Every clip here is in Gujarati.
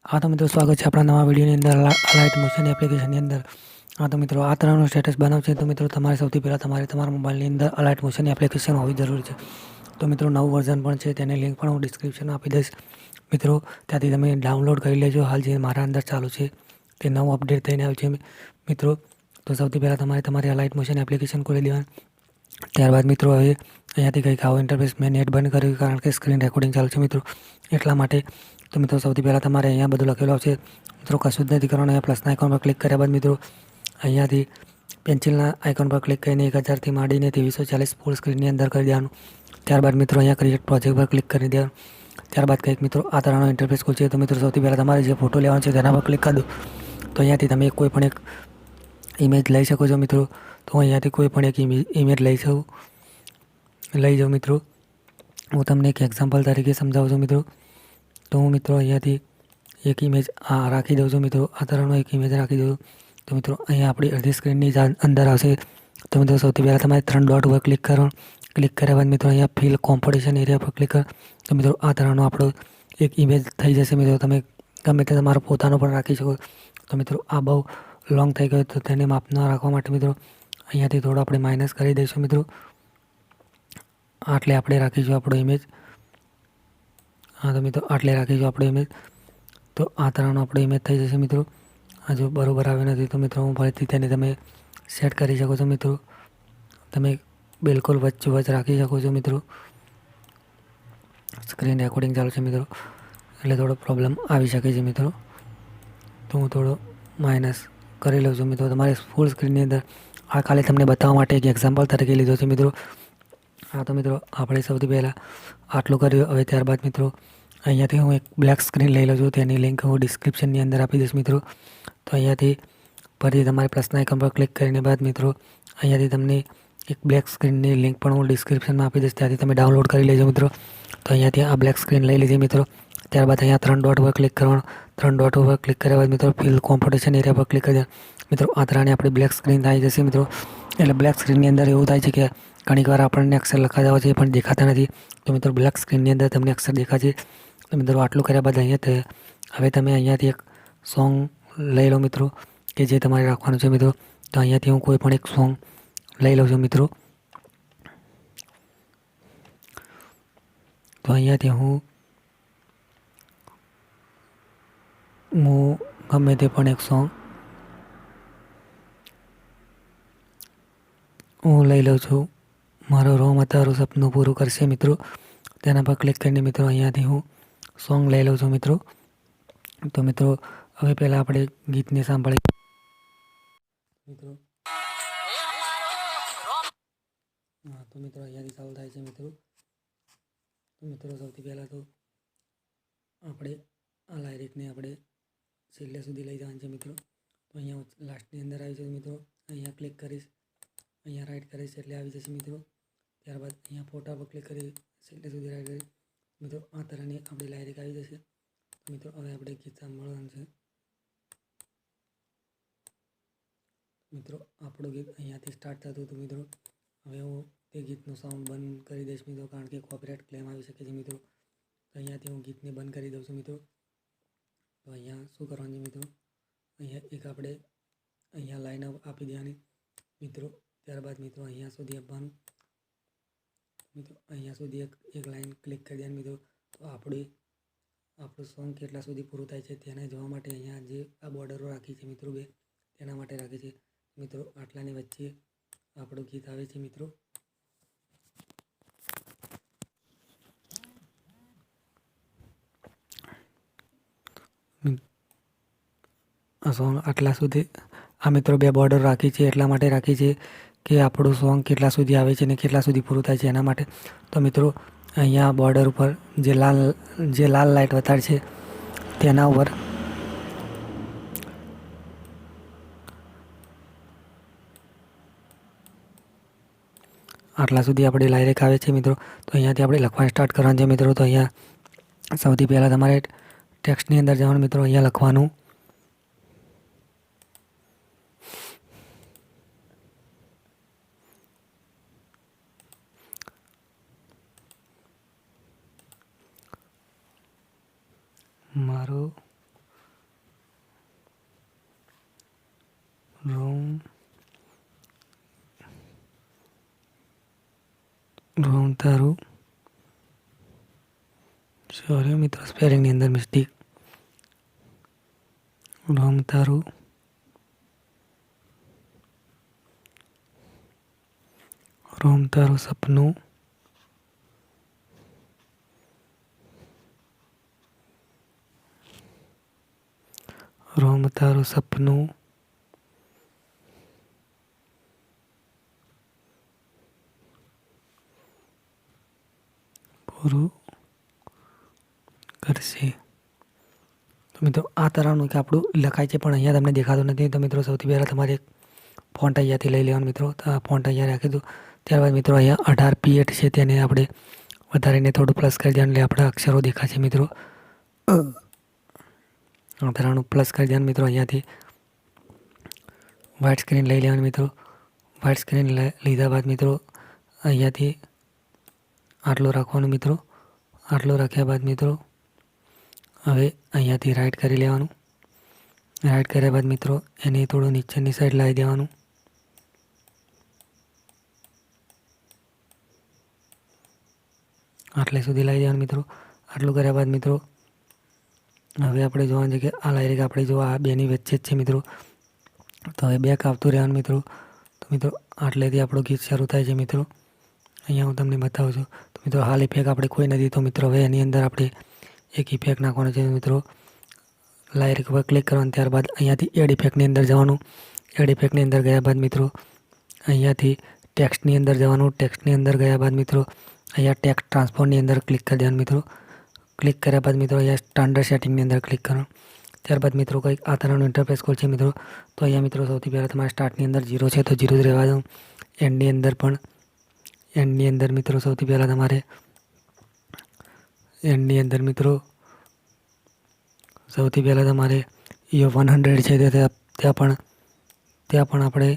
हाँ तो मित्रों स्वागत है अपना नवा वीडियो अंदर लाइट मोशन एप्लिकेशन अंदर। हाँ तो मित्रों आ तरह स्टेटस बनावे तो मित्रों तमारे सौथी पहला तमारा मोबाइल अंदर अलाइट मोशन एप्लिकेशन होवी जरूरी है। तो मित्रों नવું वर्जन पण છે તેની લિંક પણ હું ડિસ્ક્રિપ્શનમાં આપી દઈશ મિત્રો, ત્યાંથી તમે ડાઉનલોડ કરી લેજો। હાલ જે મારા અંદર ચાલુ છે તે નવું અપડેટ થઈને આવ્યું છે મિત્રો। તો સૌથી પહેલાં તમારે તમારી અલાઇટ મોશન એપ્લિકેશન ખોલી દેવાની। ત્યારબાદ મિત્રો હવે અહીંયાથી કંઈક આવો ઇન્ટરફેસ મેં નેટ બંધ કર્યું કારણ કે સ્ક્રીન રેકોર્ડિંગ ચાલુ છે મિત્રો, એટલા માટે। તો મિત્રો સૌથી પહેલાં તમારે અહીંયા બધું લખેલું આવશે મિત્રો, કશું જ નથી કરવાનું। અહીંયા પ્લસના આઇકોન પર ક્લિક કર્યા બાદ મિત્રો અહીંયાથી પેન્સિલના આઇકોન પર ક્લિક કરીને 1000થી માંડીને 2340 ફૂલ સ્ક્રીનની અંદર કરી દેવાનું। ત્યારબાદ મિત્રો અહીંયા ક્રિએટ પ્રોજેક્ટ પર ક્લિક કરી દેવાનું। ત્યારબાદ કંઈક મિત્રો આ તરહનો ઇન્ટરફેસ ખુલશે। તો મિત્રો સૌથી પહેલાં તમારે જે ફોટો લેવાનો છે તેના પર ક્લિક કરી દો। તો અહીંયાથી તમે કોઈ પણ એક ઇમેજ લઈ શકો છો મિત્રો। તો અહીંયાથી કોઈ પણ એક ઇમેજ લઈ જાઓ મિત્રો। હું તમને એક એક્ઝામ્પલ તરીકે સમજાવું છું મિત્રો। તો હું મિત્રો અહીંયાથી એક ઇમેજ આ રાખી દઉં છું મિત્રો, આ તરહનો એક ઇમેજ રાખી દઉં। તો મિત્રો અહીંયા આપણી અડધી સ્ક્રીનની અંદર આવશે। તો મિત્રો સૌથી પહેલાં તમારે 3 ડોટ ઉપર ક્લિક કરો। ક્લિક કર્યા બાદ મિત્રો અહીંયા ફિલ કોમ્પિટિશન એરિયા પર ક્લિક કરો। તો મિત્રો આ તરહનો આપણો એક ઇમેજ થઈ જશે મિત્રો। તમે ગમે તે તમારો પોતાનો પણ રાખી શકો। તો મિત્રો આ બહુ લોંગ થઈ ગયો તો તેને માપ ન રાખવા માટે મિત્રો અહીંયાથી થોડો આપણે માઇનસ કરી દઈશું મિત્રો। આટલે આપણે રાખીશું આપણો ઇમેજ। हाँ तो मित्रों आटले राखीशुं आपणो इमेज। तो आ तरहनो आपणो इमेज थई जशे मित्रों। आ जो बरोबर आवे नथी तो मित्रों हूँ फरीथी तेने तमे सेट करी शको छो मित्रों। तमे बिल्कुल वच्चोवच राखी शको छो मित्रों। स्क्रीन रेकॉर्डिंग चालू छे मित्रों એટલે થોડો પ્રોબ્લેમ આવી શકે છે મિત્રો। તો હું થોડો માઇનસ કરી લઉં છું મિત્રો। તમારે ફૂલ સ્ક્રીનની અંદર આ ખાલી તમને બતાવવા માટે એક એક્ઝામ્પલ તરીકે લીધો છે મિત્રો। हाँ तो मित्रों આપણે સૌથી પહેલાં આટલું કર્યું। હવે ત્યારબાદ મિત્રો અહીંયાથી હું એક બ્લેક સ્ક્રીન લઈ લઉં છું, તેની લિંક હું ડિસ્ક્રિપ્શનની અંદર આપી દઈશ મિત્રો। તો અહીંયાથી ફરી તમારે પ્લસના આઇકન પર ક્લિક કરીને બાદ મિત્રો અહીંયાથી તમને એક બ્લેક સ્ક્રીનની લિંક પણ હું ડિસ્ક્રિપ્શનમાં આપી દઈશ, ત્યાંથી તમે ડાઉનલોડ કરી લેજો મિત્રો। તો અહીંયાથી આ બ્લેક સ્ક્રીન લઈ લીધી મિત્રો। ત્યારબાદ અહીંયા 3 ડોટ પર ક્લિક કરવાનું। 3 ડોટ ઉપર ક્લિક કર્યા બાદ મિત્રો ફિલ કોમ્પિટિશન એરિયા પર ક્લિક કરી દેવાનું મિત્રો। આ તરહની આપણી બ્લેક સ્ક્રીન થઈ જશે મિત્રો। એટલે બ્લેક સ્ક્રીનની અંદર એવું થાય છે કે ઘણીક વાર આપણને અક્ષર લખાતા હોય છે પણ દેખાતા નથી। તો મિત્રો બ્લેક સ્ક્રીનની અંદર તમને અક્ષર દેખાશે। તો મિત્રો આટલું કર્યા બાદ અહીંયા હવે તમે અહીંયાથી એક સોંગ લઈ લો મિત્રો કે જે તમારે રાખવાનું છે મિત્રો। તો અહીંયાથી હું કોઈ પણ એક સોંગ લઈ લઉં છું મિત્રો। તો અહીંયાથી હું ગમે તે પણ એક સોંગ હું લઈ લઉં છું। મારો રોમ તારું સપનું પૂરું કરશે મિત્રો, તેના પર ક્લિક કરીને મિત્રો અહીંયાથી હું સોંગ લઈ લઉં છું મિત્રો। તો મિત્રો હવે પહેલાં આપણે ગીતને સાંભળીએ મિત્રો। हाँ तो मित्रों અહીંયાથી ચાલુ થાય છે મિત્રો। તો મિત્રો સૌથી પહેલાં તો આપણે આ લાયરિકને આપણે છેલ્લે સુધી લઈ જવાની છે મિત્રો। તો અહીંયા લાસ્ટની અંદર આવી જશે મિત્રો। અહીંયા ક્લિક કરીશ, અહીંયા રાઈટ કરીશ એટલે આવી જશે મિત્રો। ત્યારબાદ અહીંયા ફોટા પર ક્લિક કરી છેલ્લે સુધી રાઈટ કરી મિત્રો આ તરહની આપણી લાયરિક આવી જશે। તો મિત્રો હવે આપણે ગીત સાંભળવાનું છે મિત્રો। આપણું ગીત અહીંયાથી સ્ટાર્ટ થતું હતું મિત્રો। હવે હું તે ગીતનું સાઉન્ડ બંધ કરી દઈશ મિત્રો, કારણ કે કોપીરાઇટ ક્લેમ આવી શકે છે મિત્રો। તો અહીંયાથી હું ગીતને બંધ કરી દઉં છું મિત્રો। તો અહીંયા શું કરવાનું છે મિત્રો, અહીંયા એક આપણે અહીંયા લાઈન આપી દેવાની મિત્રો। ત્યારબાદ મિત્રો અહીંયા સુધી આપવાનું મિત્રો। અહીંયા સુધી એક લાઈન ક્લિક કરી દેવાની મિત્રો। તો આપણું સોંગ કેટલા સુધી પૂરું થાય છે તેને જોવા માટે અહીંયા જે આ બોર્ડરો રાખી છે મિત્રો બે, તેના માટે રાખી છે મિત્રો। આટલાની વચ્ચે આપણું ગીત આવે છે મિત્રો। આ સોંગ આટલા સુધી આ મિત્રો બે બોર્ડર રાખી છે, એટલા માટે રાખી છે કે આપણું સોંગ કેટલા સુધી આવે છે અને કેટલા સુધી પૂરું થાય છે એના માટે। તો મિત્રો અહીંયા બોર્ડર ઉપર જે લાલ લાઇટ બતાડે છે તેના ઉપર આટલા સુધી આપણી લાયરિક આવે છે મિત્રો। તો અહીંયાથી આપણે લખવાનું સ્ટાર્ટ કરવાનું છે મિત્રો। તો અહીંયા સૌથી પહેલાં તમારે ટેક્સ્ટની અંદર જવાનું મિત્રો। અહીંયા લખવાનું મારો રોમ તારું, સોરી મિત્રો સ્પેલિંગની અંદર મિસ્ટેક. રોમ તારું, રોમ તારું સપનું, રોમ તારું સપનું, પૂરું કરશે. તો મિત્રો આ તરહનું કે આપણું લખાય છે પણ અહીંયા તમને દેખાતું નથી. તો મિત્રો સૌથી પહેલાં તમારે ફોન્ટ અહીંયાથી લઈ લેવાનું મિત્રો. તો આ ફોન્ટ અહીંયા રાખી દો. ત્યારબાદ મિત્રો અહીંયા 18 P8 છે તેને આપણે વધારીને થોડું પ્લસ કરી દેવાનું એટલે આપણા અક્ષરો દેખાશે મિત્રો. આ તરહનું પ્લસ કરી દેવાનું મિત્રો. અહીંયાથી વ્હાઇટ સ્ક્રીન લઈ લેવાની મિત્રો. વ્હાઇટ સ્ક્રીન લીધા બાદ મિત્રો અહીંયાથી આટલું રાખવાનું મિત્રો. આટલું રાખ્યા બાદ મિત્રો હવે અહીંયાથી રાઈટ કરી લેવાનું. રાઈટ કર્યા બાદ મિત્રો એને થોડું નીચેની સાઈડ લાવી દેવાનું. આટલે સુધી લાવી દેવાનું મિત્રો. આટલું કર્યા બાદ મિત્રો હવે આપણે જોવાનું છે કે આ લાઈન આપણે જો આ બેની વચ્ચે જ છે મિત્રો. તો હવે બેક આવતું રહેવાનું મિત્રો. તો મિત્રો આટલેથી આપણું ગીત શરૂ થાય છે મિત્રો. અહીંયા હું તમને બતાવું છું. તો મિત્રો હાલ ઇફેક્ટ આપણે કોઈ નથી. તો મિત્રો હવે એની અંદર આપણે એક ઇફેક્ટ નાખવાનો છે મિત્રો. લાયરિક પર ક્લિક કરવાનું. ત્યારબાદ અહીંયાથી એડ ઇફેક્ટની અંદર જવાનું. એડ ઇફેક્ટની અંદર ગયા બાદ મિત્રો અહીંયાથી ટેક્સ્ટની અંદર જવાનું. ટેક્સ્ટની અંદર ગયા બાદ મિત્રો અહીંયા ટેક્સ્ટ ટ્રાન્સફોર્મની અંદર ક્લિક કરી દેવાનું મિત્રો. ક્લિક કર્યા બાદ મિત્રો અહીંયા સ્ટાન્ડર્ડ સેટિંગની અંદર ક્લિક કરવાનું. ત્યારબાદ મિત્રો કંઈક આ તરહનું ઇન્ટરફેસ ખોલશે મિત્રો. તો અહીંયા મિત્રો સૌથી પહેલાં તમારા સ્ટાર્ટની અંદર 0 છે તો 0 જ રહેવા દો. એન્ડની અંદર પણ એન્ડની અંદર મિત્રો સૌથી પહેલાં તમારે એન્ડની અંદર મિત્રો સૌથી પહેલાં તમારે 100 છે ત્યાં પણ આપણે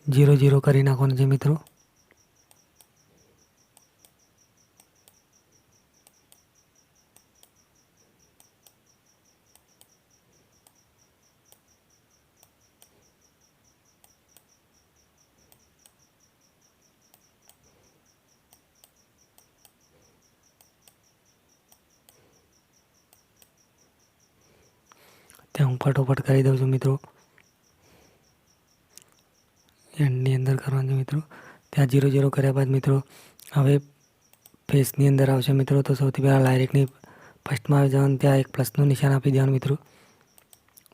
0 કરી નાખવાનું છે મિત્રો. ત્યાં હું ફટોફટ કરી દઉં છું મિત્રો. એન્ડની અંદર કરવાનું છે મિત્રો. ત્યાં 0 કર્યા બાદ મિત્રો હવે ફેસની અંદર આવશે મિત્રો. તો સૌથી પહેલાં લાયરિકની ફર્સ્ટમાં આવી જવાનું. ત્યાં એક પ્લસનું નિશાન આપી દેવાનું મિત્રો.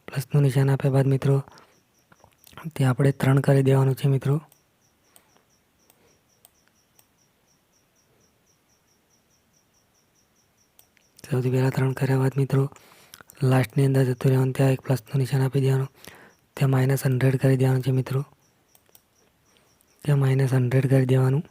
પ્લસનું નિશાન આપ્યા બાદ મિત્રો ત્યાં આપણે 3 કરી દેવાનું છે મિત્રો. સૌથી પહેલાં 3 કર્યા બાદ મિત્રો લાસ્ટની અંદર જતું રહેવાનું. ત્યાં એક પ્લસનું નિશાન આપી દેવાનું. ત્યાં -100 કરી દેવાનું છે મિત્રો. ત્યાં -100 કરી દેવાનું.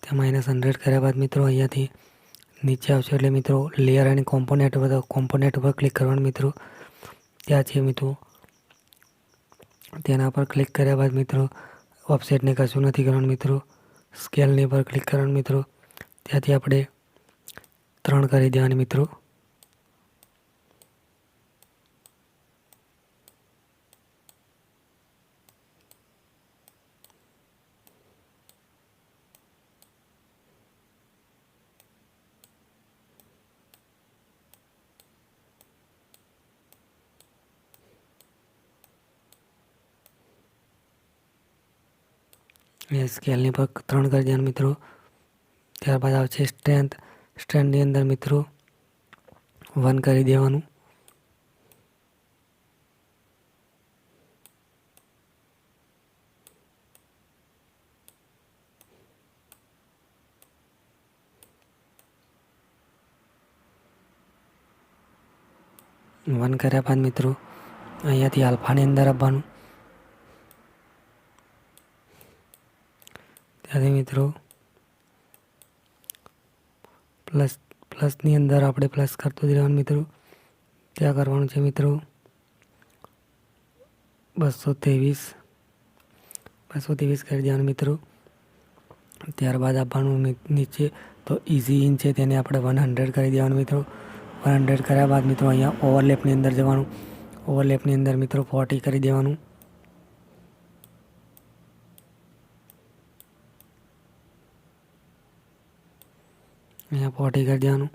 ત્યાં -100 કર્યા બાદ મિત્રો અહીંયાથી નીચે આવશે એટલે મિત્રો લેયર અને કોમ્પોનેન્ટ ઉપર ક્લિક કરવાનું મિત્રો. ત્યાં છે મિત્રો તેના પર ક્લિક કર્યા બાદ મિત્રો ઓફસેટને કશું નથી કરવાનું મિત્રો. સ્કેલની પર ક્લિક કરવાનું મિત્રો. ત્યાંથી આપણે 3 કરી દેવાની મિત્રો. સ્કેલની પર 3 કરી દેવાનું મિત્રો. ત્યારબાદ આવશે સ્ટ્રેન્થની અંદર મિત્રો 1 કરી દેવાનું. કર્યા બાદ મિત્રો અહીંયાથી આલ્ફાની અંદર આવવાનું. ત્યાંથી મિત્રો પ્લસની અંદર આપણે પ્લસ કરતું જ રહેવાનું મિત્રો. ત્યાં કરવાનું છે મિત્રો 223 કરી દેવાનું મિત્રો. ત્યારબાદ આપવાનું નીચે તો ઇઝી ઇન છે તેને આપણે 100 કરી દેવાનું મિત્રો. 100 કર્યા બાદ મિત્રો અહીંયા ઓવરલેપની અંદર જવાનું. ઓવરલેપની અંદર મિત્રો 40 કરી દેવાનું. અહીંયા 40 કરી દેવાનું.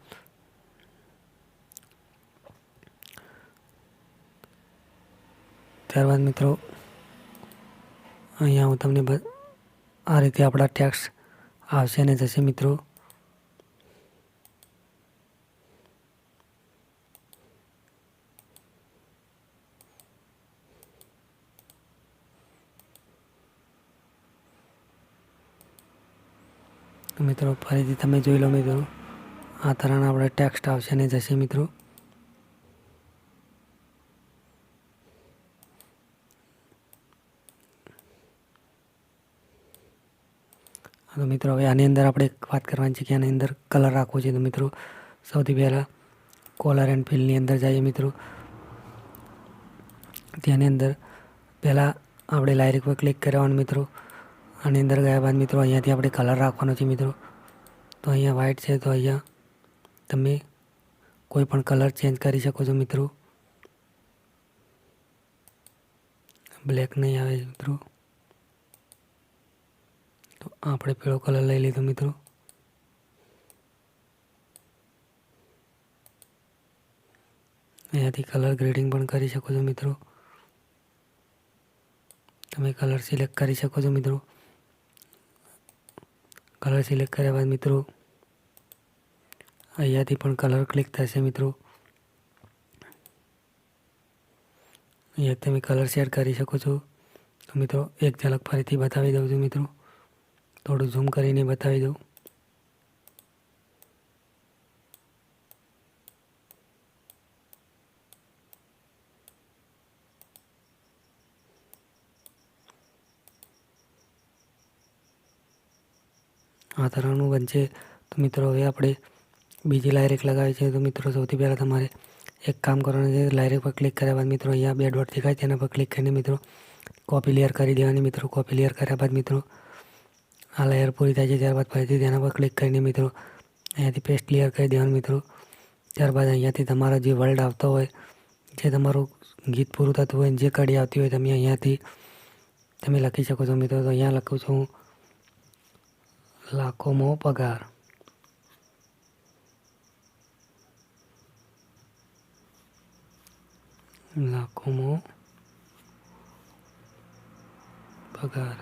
ત્યારબાદ મિત્રો અહીંયા હું તમને આ રીતે આપણા ટેક્સ્ટ આવશે અને જશે મિત્રો. મિત્રો ફરીથી તમે જોઈ લો મિત્રો, આ તરહના આપણે ટેક્સ્ટ આવશે અને જશે મિત્રો. તો મિત્રો હવે આની અંદર આપણે વાત કરવાની છે કે આની અંદર કલર રાખવો છે. તો મિત્રો સૌથી પહેલાં કોલર એન્ડ ફિલની અંદર જઈએ મિત્રો. તેની અંદર પહેલાં આપણે લાયરિક પર ક્લિક કરવાનું મિત્રો. આની અંદર ગયા બાદ મિત્રો અહીંયાથી આપણે કલર રાખવાનો છે મિત્રો. તો અહીંયા વ્હાઇટ છે તો અહીંયા તમે કોઈ પણ કલર ચેન્જ કરી શકો છો મિત્રો. બ્લેક નહીં આવે મિત્રો, તો આપણે પીળો કલર લઈ લીધો મિત્રો. અહીંયાથી કલર ગ્રેડિંગ પણ કરી શકો છો મિત્રો. તમે કલર સિલેક્ટ કરી શકો છો મિત્રો. કલર સિલેક્ટ કર્યા બાદ મિત્રો અહીંયાથી પણ કલર ક્લિક થશે મિત્રો. અહીંયા તમે કલર શેડ કરી શકો છો. તો મિત્રો એક ઝલક ફરીથી બતાવી દઉં છું મિત્રો, થોડું ઝૂમ કરીને બતાવી દઉં. આ તરહનું બનશે. તો મિત્રો હવે આપણે બીજી લાયરિક લગાવી છે. તો મિત્રો સૌથી પહેલાં તમારે એક કામ કરવાનું છે. લાયરિક પર ક્લિક કર્યા બાદ મિત્રો અહીંયા 2 ડોટ દેખાય તેના પર ક્લિક કરીને મિત્રો કોપી લેયર કરી દેવાની મિત્રો. કોપી લેયર કર્યા બાદ મિત્રો આ લેયર પૂરી થાય છે ત્યારબાદ ફરીથી તેના પર ક્લિક કરીને મિત્રો અહીંયાથી પેસ્ટ લેયર કરી દેવાનું મિત્રો. ત્યારબાદ અહીંયાથી તમારા જે વર્ડ આવતો હોય, જે તમારું ગીત પૂરું થતું હોય, જે કડી આવતી હોય તમે અહીંયાથી તમે લખી શકો છો મિત્રો. તો અહીંયા લખું છું હું લાખોમાં પગાર. લાખોમાં પગાર.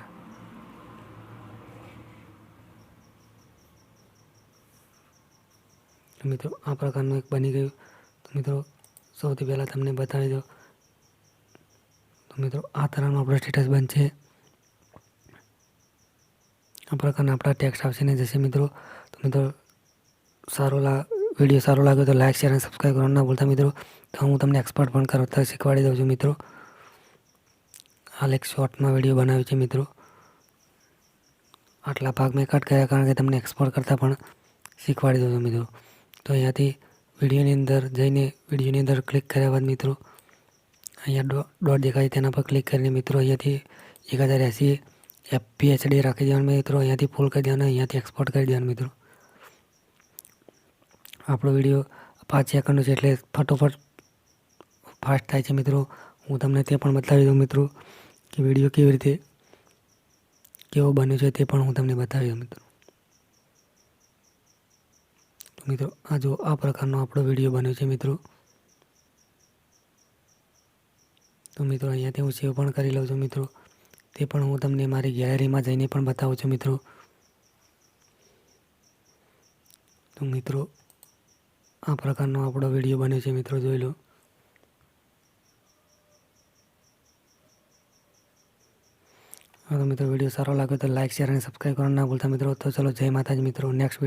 મિત્રો આ પ્રકારનું એક બની ગયું. તો મિત્રો સૌથી પહેલાં તમને બતાવી દો. તો મિત્રો આ તરહનું આપણું સ્ટેટસ બનશે. આ પ્રકારના આપણા ટેક્સ્ટ આવશે ને જશે મિત્રો. તો મિત્રો વિડીયો સારો લાગ્યો તો લાઈક, શેર અને સબસ્ક્રાઈબ કરવાનું ના ભૂલતા મિત્રો. તો હું તમને એક્સપર્ટ પણ કરતા શીખવાડી દઉં છું મિત્રો. હાલ એક શોર્ટમાં વિડીયો બનાવ્યો છે મિત્રો. આટલા ભાગ મેં કટ કર્યા કારણ કે તમને એક્સપોર્ટ કરતાં પણ શીખવાડી દઉં છું મિત્રો. તો અહીંયાથી વિડીયોની અંદર જઈને વિડીયોની અંદર ક્લિક કર્યા બાદ મિત્રો અહીંયા ડોટ દેખાય તેના પર ક્લિક કરીને મિત્રો અહીંયાથી 1080 FPHD રાખી દેવાનું મિત્રો. અહીંયાથી ફૂલ કરી દેવાનું, અહીંયાથી એક્સપોર્ટ કરી દેવાનું મિત્રો. આપણો વિડીયો 5 સેકન્ડનો છે એટલે ફટોફટ ફાસ્ટ થાય છે મિત્રો. હું તમને તે પણ બતાવી દઉં મિત્રો કે વિડીયો કેવી રીતે કેવો બન્યો છે તે પણ હું તમને બતાવી દઉં મિત્રો. તો મિત્રો આ જો આ પ્રકારનો આપણો વિડીયો બન્યો છે મિત્રો. તો મિત્રો અહીંયાથી હું સેવ પણ કરી લઉં છું મિત્રો. તે પણ હું તમને મારી ગેલેરીમાં જઈને પણ બતાવું છું મિત્રો. તો મિત્રો આ પ્રકારનો આપણો વિડીયો બન્યો છે મિત્રો, જોઈ લો. તો મિત્રો વિડીયો સારો લાગ્યો તો લાઈક, શેર અને સબસ્ક્રાઈબ કરવાનું ના ભૂલતા મિત્રો. તો ચલો જય માતાજી મિત્રો. Next video